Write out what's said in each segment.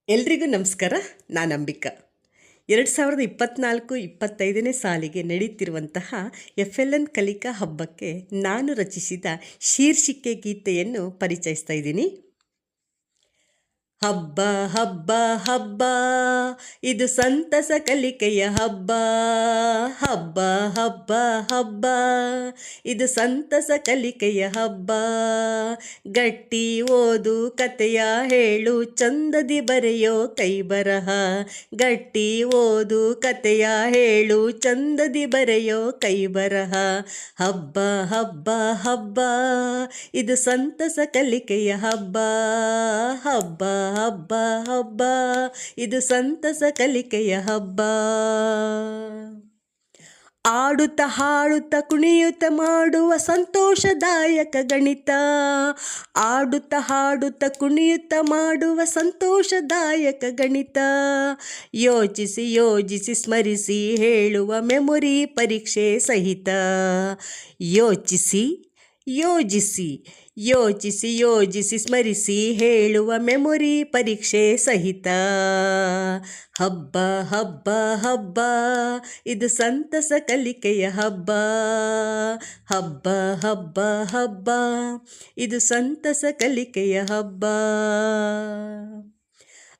ಎಲ್ರಿಗೂ ನಮಸ್ಕಾರ. ನಾನು ಅಂಬಿಕಾ. 2024-25ನೇ ಸಾಲಿಗೆ ನಡೆಯುತ್ತಿರುವಂತಹ FLN ಕಲಿಕಾ ಹಬ್ಬಕ್ಕೆ ನಾನು ರಚಿಸಿದ ಶೀರ್ಷಿಕೆ ಗೀತೆಯನ್ನು ಪರಿಚಯಿಸ್ತಾ ಇದ್ದೀನಿ. ಹಬ್ಬ ಹಬ್ಬ ಹಬ್ಬ, ಇದು ಸಂತಸ ಕಲಿಕೆಯ ಹಬ್ಬ. ಹಬ್ಬ ಹಬ್ಬ ಹಬ್ಬ, ಇದು ಸಂತಸ ಕಲಿಕೆಯ ಹಬ್ಬ. ಗಟ್ಟಿ ಓದು ಕತೆಯ ಹೇಳು, ಚಂದದಿ ಬರೆಯೋ ಕೈ ಬರಹ. ಗಟ್ಟಿ ಓದು ಕತೆಯ ಹೇಳು, ಚಂದದಿ ಬರೆಯೋ ಕೈ ಬರಹ. ಹಬ್ಬ ಹಬ್ಬ ಹಬ್ಬ, ಇದು ಸಂತಸ ಕಲಿಕೆಯ ಹಬ್ಬ. ಹಬ್ಬ ಹಬ್ಬ ಹಬ್ಬ, ಇದು ಸಂತಸ ಕಲಿಕೆಯ ಹಬ್ಬ. ಆಡುತ್ತ ಹಾಡುತ್ತ ಕುಣಿಯುತ್ತ ಮಾಡುವ ಸಂತೋಷದಾಯಕ ಗಣಿತ. ಆಡುತ್ತ ಹಾಡುತ್ತ ಕುಣಿಯುತ್ತ ಮಾಡುವ ಸಂತೋಷದಾಯಕ ಗಣಿತ. ಯೋಚಿಸಿ ಯೋಜಿಸಿ ಸ್ಮರಿಸಿ ಹೇಳುವ ಮೆಮೊರಿ ಪರೀಕ್ಷೆ ಸಹಿತ. ಯೋಚಿಸಿ ಯೋಜಿಸಿ ಯೋಚಿಸಿ ಯೋಜಿಸಿ ಸ್ಮರಿಸಿ ಹೇಳುವ ಮೆಮೊರಿ ಪರೀಕ್ಷೆ ಸಹಿತ. ಹಬ್ಬ ಹಬ್ಬ ಹಬ್ಬ, ಇದು ಸಂತಸ ಕಲಿಕೆಯ ಹಬ್ಬ. ಹಬ್ಬ ಹಬ್ಬ ಹಬ್ಬ, ಇದು ಸಂತಸ ಕಲಿಕೆಯ ಹಬ್ಬ.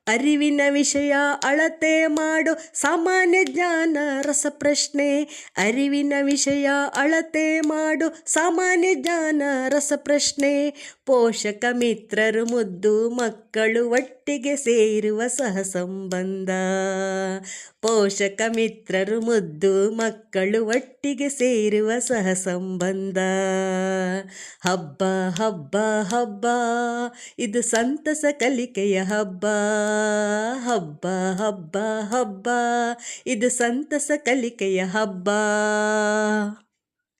ಅರಿವಿನ ವಿಷಯ ಅಳತೆ ಮಾಡು ಸಾಮಾನ್ಯ ಜ್ಞಾನ ರಸಪ್ರಶ್ನೆ. ಅರಿವಿನ ವಿಷಯ ಅಳತೆ ಮಾಡು ಸಾಮಾನ್ಯ ಜ್ಞಾನ ರಸಪ್ರಶ್ನೆ. ಪೋಷಕ ಮಿತ್ರರು ಮುದ್ದು ಮಕ್ಕಳು ಒಟ್ಟಿಗೆ ಸೇರುವ ಸಹ ಸಂಬಂಧ. ಪೋಷಕ ಮಿತ್ರರು ಮುದ್ದು ಮಕ್ಕಳು ಒಟ್ಟಿಗೆ ಸೇರುವ ಸಹ ಸಂಬಂಧ. ಹಬ್ಬ ಹಬ್ಬ ಹಬ್ಬ, ಇದು ಸಂತಸ ಕಲಿಕೆಯ ಹಬ್ಬ. ಹಬ್ಬ ಹಬ್ಬ ಹಬ್ಬ, ಇದು ಸಂತಸ ಕಲಿಕೆಯ ಹಬ್ಬ.